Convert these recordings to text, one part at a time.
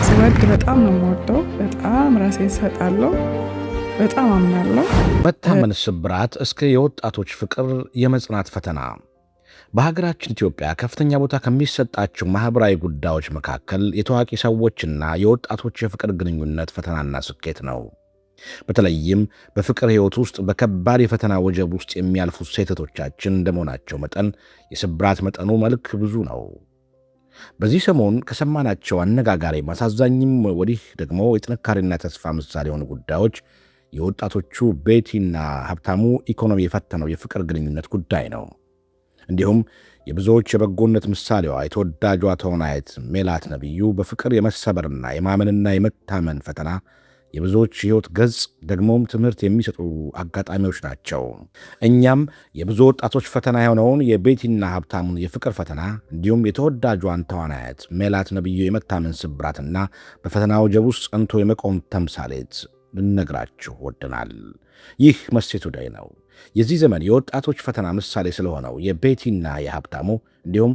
ስወድ በጣም ነው የምወደው። በጣም ራሴን እሰጣለሁ። በጣም አምናለሁ። መታመን ስብራት እስከ የወጣቶች ፍቅር የመጽናት ፈተና በሀገራችን ኢትዮጵያ ከፍተኛ ቦታ ከሚሰጣቸው ማኅበራዊ ጉዳዮች መካከል የታዋቂ ሰዎችና የወጣቶች የፍቅር ግንኙነት ፈተናና ስኬት ነው። በተለይም በፍቅር ሕይወት ውስጥ በከባድ የፈተና ወጀብ ውስጥ የሚያልፉት ሴቶቻችን እንደመሆናቸው መጠን የስብራት መጠኑ መልክ ብዙ ነው። በዚህ ሰሞን ከሰማናቸው አነጋጋሪ ማሳዛኝም ወዲህ ደግሞ የጥንካሬና ተስፋ ምሳሌ የሆኑ ጉዳዮች የወጣቶቹ ቤቲና ሀብታሙ ኢኮኖሚ የፈተነው የፍቅር ግንኙነት ጉዳይ ነው። እንዲሁም የብዙዎች የበጎነት ምሳሌዋ የተወዳጇ ተዋናይት ሜላት ነቢዩ በፍቅር የመሰበርና የማመንና የመታመን ፈተና የብዙዎች ሕይወት ገጽ ደግሞም ትምህርት የሚሰጡ አጋጣሚዎች ናቸው። እኛም የብዙ ወጣቶች ፈተና የሆነውን የቤቲና ሀብታሙን የፍቅር ፈተና እንዲሁም የተወዳጇን ተዋናይት ሜላት ነቢዩ የመታመን ስብራትና በፈተና ወጀብ ውስጥ ጸንቶ የመቆም ተምሳሌት ልነግራችሁ ወድናል። ይህ መሴቱ ዳይ ነው። የዚህ ዘመን የወጣቶች ፈተና ምሳሌ ስለሆነው የቤቲና የሀብታሙ እንዲሁም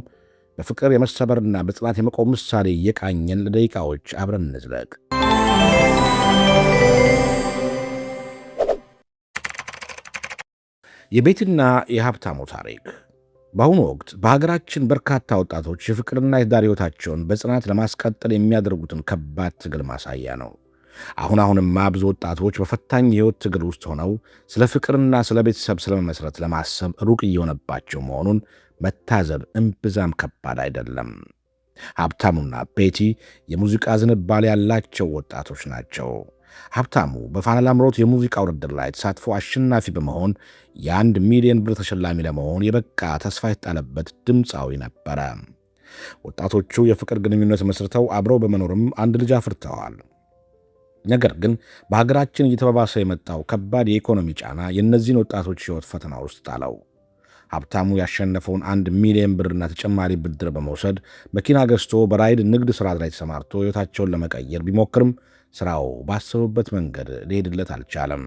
በፍቅር የመሰበርና በጽናት የመቆም ምሳሌ እየቃኘን ለደቂቃዎች አብረን እንዝለቅ። የቤቲና የሀብታሙ ታሪክ በአሁኑ ወቅት በሀገራችን በርካታ ወጣቶች የፍቅርና የትዳር ሕይወታቸውን በጽናት ለማስቀጠል የሚያደርጉትን ከባድ ትግል ማሳያ ነው። አሁንማ ብዙ ወጣቶች በፈታኝ የሕይወት ትግል ውስጥ ሆነው ስለ ፍቅርና ስለ ቤተሰብ ስለመመስረት ለማሰብ ሩቅ እየሆነባቸው መሆኑን መታዘብ እምብዛም ከባድ አይደለም። ሀብታሙና ቤቲ የሙዚቃ ዝንባሌ ያላቸው ወጣቶች ናቸው። ሀብታሙ በፋና ላምሮት የሙዚቃ ውድድር ላይ ተሳትፎ አሸናፊ በመሆን የ1 ሚሊዮን ብር ተሸላሚ ለመሆን የበቃ ተስፋ የተጣለበት ድምፃዊ ነበረ። ወጣቶቹ የፍቅር ግንኙነት መስርተው አብረው በመኖርም አንድ ልጅ አፍርተዋል። ነገር ግን በሀገራችን እየተባባሰ የመጣው ከባድ የኢኮኖሚ ጫና የእነዚህን ወጣቶች ሕይወት ፈተና ውስጥ ጣለው። ሀብታሙ ያሸነፈውን 1 ሚሊዮን ብርና ተጨማሪ ብድር በመውሰድ መኪና ገዝቶ በራይድ ንግድ ሥራ ላይ ተሰማርቶ ሕይወታቸውን ለመቀየር ቢሞክርም ሥራው ባሰቡበት መንገድ ሊሄድለት አልቻለም።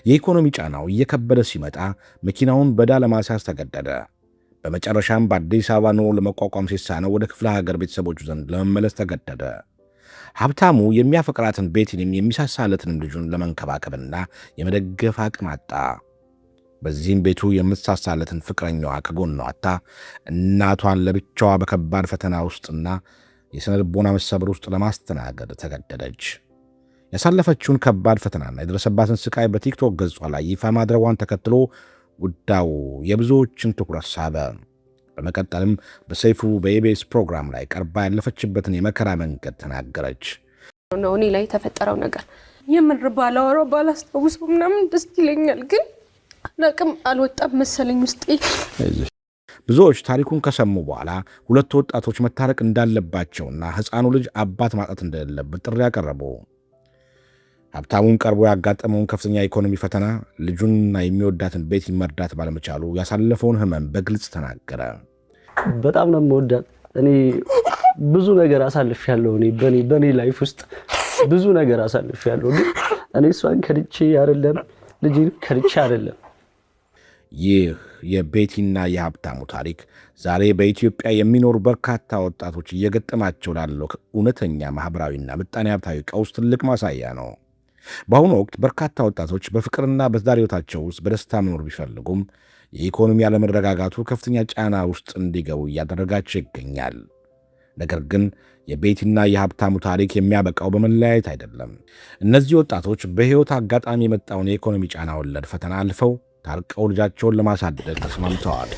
የኢኮኖሚ ጫናው እየከበደ ሲመጣ መኪናውን በዕዳ ለማስያዝ ተገደደ። በመጨረሻም በአዲስ አበባ ኑሮ ለመቋቋም ሲሳነው ወደ ክፍለ ሀገር ቤተሰቦቹ ዘንድ ለመመለስ ተገደደ። ሀብታሙ የሚያፈቅራትን ቤቲንም የሚሳሳለትን ልጁን ለመንከባከብና የመደገፍ አቅም አጣ። በዚህም ቤቱ የምትሳሳለትን ፍቅረኛዋ ከጎኗ አጣ። እናቷን ለብቻዋ በከባድ ፈተና ውስጥና የሥነ ልቦና መሰበር ውስጥ ለማስተናገድ ተገደደች። ያሳለፈችውን ከባድ ፈተናና የደረሰባትን ስቃይ በቲክቶክ ገጿ ላይ ይፋ ማድረጓን ተከትሎ ጉዳዩ የብዙዎችን ትኩረት ሳበ። በመቀጠልም በሰይፉ በኢቢኤስ ፕሮግራም ላይ ቀርባ ያለፈችበትን የመከራ መንገድ ተናገረች። እኔ ላይ የተፈጠረው ነገር የምር ባላወራው ባላስታውሰው ምናምን ደስ ይለኛል፣ ግን አላቅም አልወጣም መሰለኝ ውስጤ። ብዙዎች ታሪኩን ከሰሙ በኋላ ሁለቱ ወጣቶች መታረቅ እንዳለባቸውና ሕፃኑ ልጅ አባት ማጣት እንደሌለበት ጥሪ ያቀረቡ። ሀብታሙን ቀርቦ ያጋጠመውን ከፍተኛ የኢኮኖሚ ፈተና፣ ልጁንና የሚወዳትን ቤቲ መርዳት ባለመቻሉ ያሳለፈውን ሕመም በግልጽ ተናገረ። በጣም ነው የምወዳት። እኔ ብዙ ነገር አሳልፌያለሁ። በእኔ ላይፍ ውስጥ ብዙ ነገር አሳልፌያለሁ። ግን እኔ እሷን ከድቼ አይደለም፣ ልጄን ከድቼ አይደለም። ይህ የቤቲና የሀብታሙ ታሪክ ዛሬ በኢትዮጵያ የሚኖሩ በርካታ ወጣቶች እየገጠማቸው ላለው እውነተኛ ማኅበራዊና ምጣኔ ሀብታዊ ቀውስ ትልቅ ማሳያ ነው። በአሁኑ ወቅት በርካታ ወጣቶች በፍቅርና በትዳር ሕይወታቸው ውስጥ በደስታ መኖር ቢፈልጉም የኢኮኖሚ አለመረጋጋቱ ከፍተኛ ጫና ውስጥ እንዲገቡ እያደረጋቸው ይገኛል። ነገር ግን የቤቲና የሀብታሙ ታሪክ የሚያበቃው በመለያየት አይደለም። እነዚህ ወጣቶች በሕይወት አጋጣሚ የመጣውን የኢኮኖሚ ጫና ወለድ ፈተና አልፈው ታርቀው ልጃቸውን ለማሳደግ ተስማምተዋል።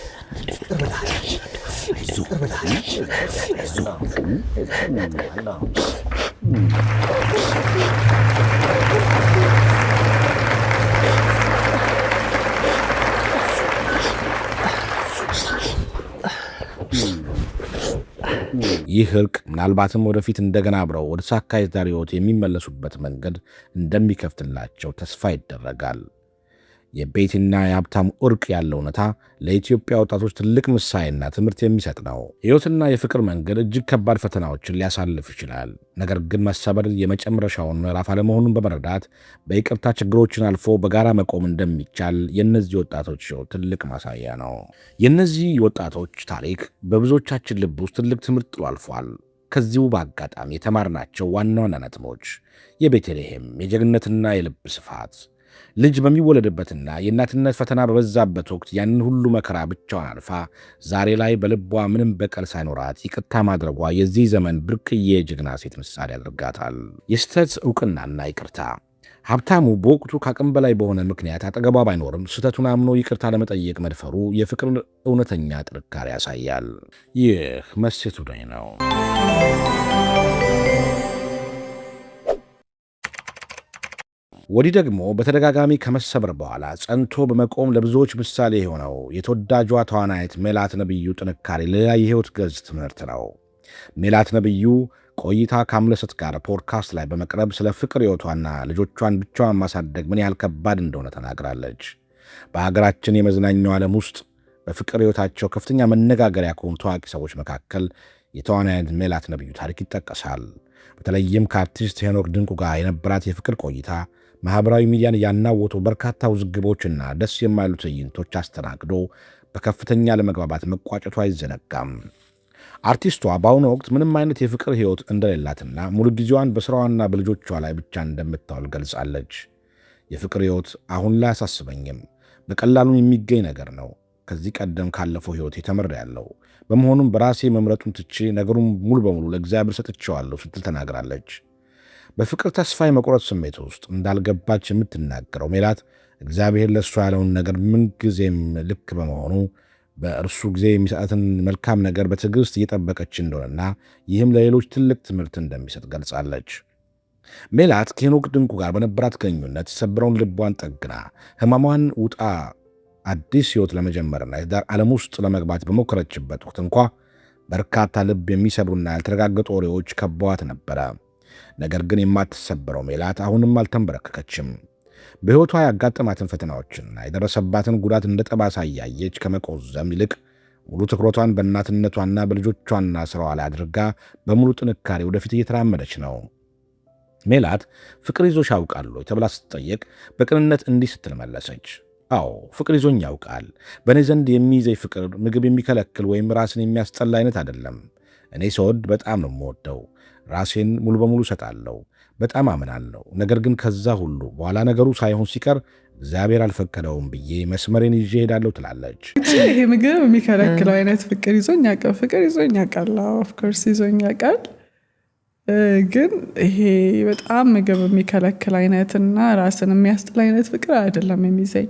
ይህ እርቅ ምናልባትም ወደፊት እንደገና አብረው ወደ ተሳካ የትዳር ሕይወት የሚመለሱበት መንገድ እንደሚከፍትላቸው ተስፋ ይደረጋል። የቤቲና የሀብታሙ እርቅ ያለው እውነታ ለኢትዮጵያ ወጣቶች ትልቅ ምሳሌና ትምህርት የሚሰጥ ነው። ሕይወትና የፍቅር መንገድ እጅግ ከባድ ፈተናዎችን ሊያሳልፍ ይችላል። ነገር ግን መሰበር የመጨረሻውን ምዕራፍ አለመሆኑን በመረዳት በይቅርታ ችግሮችን አልፎ በጋራ መቆም እንደሚቻል የእነዚህ ወጣቶች ሕይወት ትልቅ ማሳያ ነው። የእነዚህ ወጣቶች ታሪክ በብዙዎቻችን ልብ ውስጥ ትልቅ ትምህርት ጥሎ አልፏል። ከዚሁ በአጋጣሚ የተማርናቸው ዋና ዋና ነጥቦች የቤተልሔም የጀግንነትና የልብ ስፋት፣ ልጅ በሚወለድበትና የእናትነት ፈተና በበዛበት ወቅት ያንን ሁሉ መከራ ብቻዋን አልፋ ዛሬ ላይ በልቧ ምንም በቀል ሳይኖራት ይቅርታ ማድረጓ የዚህ ዘመን ብርቅዬ የጀግና ሴት ምሳሌ ያደርጋታል። የስህተት ዕውቅናና ይቅርታ። ሀብታሙ በወቅቱ ከአቅም በላይ በሆነ ምክንያት አጠገቧ ባይኖርም ስህተቱን አምኖ ይቅርታ ለመጠየቅ መድፈሩ የፍቅር እውነተኛ ጥንካሬ ያሳያል። ይህ መሴቱ ላይ ነው። ወዲህ ደግሞ በተደጋጋሚ ከመሰበር በኋላ ጸንቶ በመቆም ለብዙዎች ምሳሌ የሆነው የተወዳጇ ተዋናይት ሜላት ነብዩ ጥንካሬ ሌላ የሕይወት ገጽ ትምህርት ነው። ሜላት ነብዩ ቆይታ ከአምለሰት ጋር ፖድካስት ላይ በመቅረብ ስለ ፍቅር ሕይወቷና ልጆቿን ብቻዋን ማሳደግ ምን ያህል ከባድ እንደሆነ ተናግራለች። በሀገራችን የመዝናኛው ዓለም ውስጥ በፍቅር ሕይወታቸው ከፍተኛ መነጋገሪያ ከሆኑ ታዋቂ ሰዎች መካከል የተዋናይት ሜላት ነብዩ ታሪክ ይጠቀሳል። በተለይም ከአርቲስት ሄኖክ ድንቁ ጋር የነበራት የፍቅር ቆይታ ማኅበራዊ ሚዲያን ያናወጡ በርካታ ውዝግቦችና ደስ የማይሉ ትዕይንቶች አስተናግዶ በከፍተኛ ለመግባባት መቋጨቱ አይዘነጋም። አርቲስቷ በአሁኑ ወቅት ምንም አይነት የፍቅር ሕይወት እንደሌላትና ሙሉ ጊዜዋን በሥራዋና በልጆቿ ላይ ብቻ እንደምታውል ገልጻለች። የፍቅር ሕይወት አሁን ላይ አያሳስበኝም፣ በቀላሉ የሚገኝ ነገር ነው። ከዚህ ቀደም ካለፈው ሕይወት የተመረ ያለው በመሆኑም በራሴ መምረጡን ትቼ ነገሩን ሙሉ በሙሉ ለእግዚአብሔር ሰጥቼዋለሁ ስትል ተናግራለች። በፍቅር ተስፋ የመቁረጥ ስሜት ውስጥ እንዳልገባች የምትናገረው ሜላት እግዚአብሔር ለእሷ ያለውን ነገር ምንጊዜም ልክ በመሆኑ በእርሱ ጊዜ የሚሰጣትን መልካም ነገር በትዕግሥት እየጠበቀች እንደሆነና ይህም ለሌሎች ትልቅ ትምህርት እንደሚሰጥ ገልጻለች። ሜላት ከሄኖክ ድንቁ ጋር በነበራት ግንኙነት የሰበረውን ልቧን ጠግና ሕማሟን ውጣ አዲስ ሕይወት ለመጀመርና የትዳር ዓለም ውስጥ ለመግባት በሞከረችበት ወቅት እንኳ በርካታ ልብ የሚሰብሩና ያልተረጋገጡ ወሬዎች ከበዋት ነበረ። ነገር ግን የማትሰበረው ሜላት አሁንም አልተንበረከከችም። በሕይወቷ ያጋጠማትን ፈተናዎችና የደረሰባትን ጉዳት እንደ ጠባሳ እያየች ከመቆዘም ይልቅ ሙሉ ትኩረቷን በእናትነቷና በልጆቿና ሥራዋ ላይ አድርጋ በሙሉ ጥንካሬ ወደፊት እየተራመደች ነው። ሜላት ፍቅር ይዞሽ ያውቃል ወይ ተብላ ስትጠየቅ በቅንነት እንዲህ ስትል መለሰች። አዎ ፍቅር ይዞኝ ያውቃል። በእኔ ዘንድ የሚይዘኝ ፍቅር ምግብ የሚከለክል ወይም ራስን የሚያስጠላ አይነት አይደለም። እኔ ስወድ በጣም ነው የምወደው። ራሴን ሙሉ በሙሉ እሰጣለሁ። በጣም አምናለሁ። ነገር ግን ከዛ ሁሉ በኋላ ነገሩ ሳይሆን ሲቀር እግዚአብሔር አልፈቀደውም ብዬ መስመሬን ይዤ እሄዳለሁ ትላለች። ይሄ ምግብ የሚከለክለው አይነት ፍቅር ይዞኝ ያውቃል። ፍቅር ይዞኝ ያውቃል። ኦፍኮርስ ይዞኝ ያውቃል። ግን ይሄ በጣም ምግብ የሚከለክል አይነትና ራስን የሚያስጥል አይነት ፍቅር አይደለም የሚይዘኝ።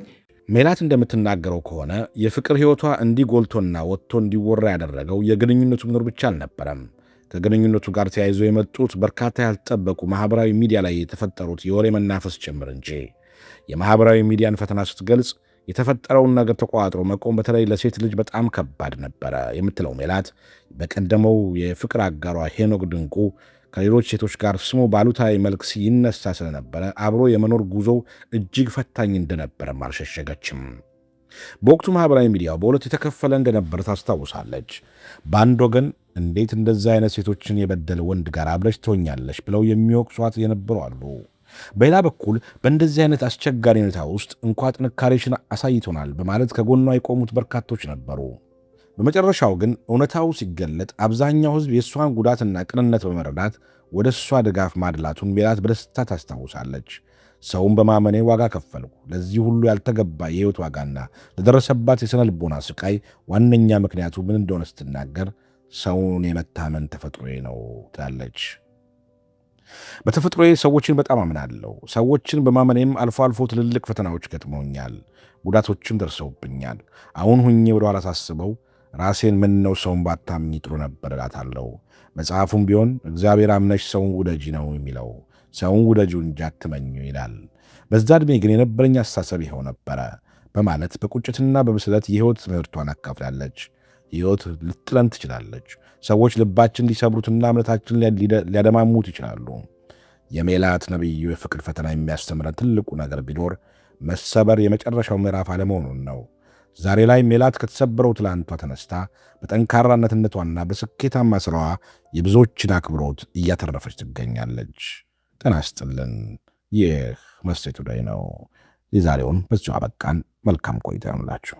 ሜላት እንደምትናገረው ከሆነ የፍቅር ሕይወቷ እንዲህ ጎልቶና ወጥቶ እንዲወራ ያደረገው የግንኙነቱ መኖር ብቻ አልነበረም። ከግንኙነቱ ጋር ተያይዞ የመጡት በርካታ ያልተጠበቁ ማኅበራዊ ሚዲያ ላይ የተፈጠሩት የወሬ መናፈስ ጭምር እንጂ። የማኅበራዊ ሚዲያን ፈተና ስትገልጽ የተፈጠረውን ነገር ተቋጥሮ መቆም በተለይ ለሴት ልጅ በጣም ከባድ ነበረ የምትለው ሜላት በቀደመው የፍቅር አጋሯ ሄኖክ ድንቁ ከሌሎች ሴቶች ጋር ስሙ ባሉታዊ መልክ ይነሳ ስለነበረ አብሮ የመኖር ጉዞው እጅግ ፈታኝ እንደነበረም አልሸሸገችም። በወቅቱ ማኅበራዊ ሚዲያው በሁለት የተከፈለ እንደነበረ ታስታውሳለች። በአንድ ወገን እንዴት እንደዛ አይነት ሴቶችን የበደለ ወንድ ጋር አብረሽ ትሆኛለሽ ብለው የሚወቅሷት የነበሩ አሉ። በሌላ በኩል በእንደዚህ አይነት አስቸጋሪ ሁኔታ ውስጥ እንኳ ጥንካሬሽን አሳይቶናል በማለት ከጎኗ የቆሙት በርካቶች ነበሩ። በመጨረሻው ግን እውነታው ሲገለጥ አብዛኛው ሕዝብ የእሷን ጉዳትና ቅንነት በመረዳት ወደ እሷ ድጋፍ ማድላቱን ሜላት በደስታ ታስታውሳለች። ሰውን በማመኔ ዋጋ ከፈልኩ። ለዚህ ሁሉ ያልተገባ የሕይወት ዋጋና ለደረሰባት የሥነ ልቦና ስቃይ ዋነኛ ምክንያቱ ምን እንደሆነ ስትናገር ሰውን የመታመን ተፈጥሮዬ ነው ትላለች። በተፈጥሮዬ ሰዎችን በጣም አምናለሁ። ሰዎችን በማመኔም አልፎ አልፎ ትልልቅ ፈተናዎች ገጥመውኛል፣ ጉዳቶችም ደርሰውብኛል። አሁን ሁኜ ወደኋላ ሳስበው ራሴን ምን ነው ሰውን ባታምኝ ጥሩ ነበር እላታለሁ። መጽሐፉም ቢሆን እግዚአብሔር አምነሽ ሰውን ውደጂ ነው የሚለው፣ ሰውን ውደጂው እንጂ አትመኙ ይላል። በዛ ዕድሜ ግን የነበረኝ አስተሳሰብ ይኸው ነበረ በማለት በቁጭትና በብስለት የሕይወት ትምህርቷን አካፍላለች። ሕይወት ልጥለን ትችላለች። ሰዎች ልባችን ሊሰብሩትና እምነታችን ሊያደማሙት ይችላሉ። የሜላት ነብዩ የፍቅር ፈተና የሚያስተምረን ትልቁ ነገር ቢኖር መሰበር የመጨረሻው ምዕራፍ አለመሆኑን ነው። ዛሬ ላይ ሜላት ከተሰበረው ትላንቷ ተነስታ በጠንካራነትነቷና በስኬታማ ሥራዋ የብዙዎችን አክብሮት እያተረፈች ትገኛለች። ጤና ይስጥልን። ይህ መጽሔቱ ላይ ነው። የዛሬውን በዚሁ አበቃን። መልካም ቆይታ ይሁንላችሁ።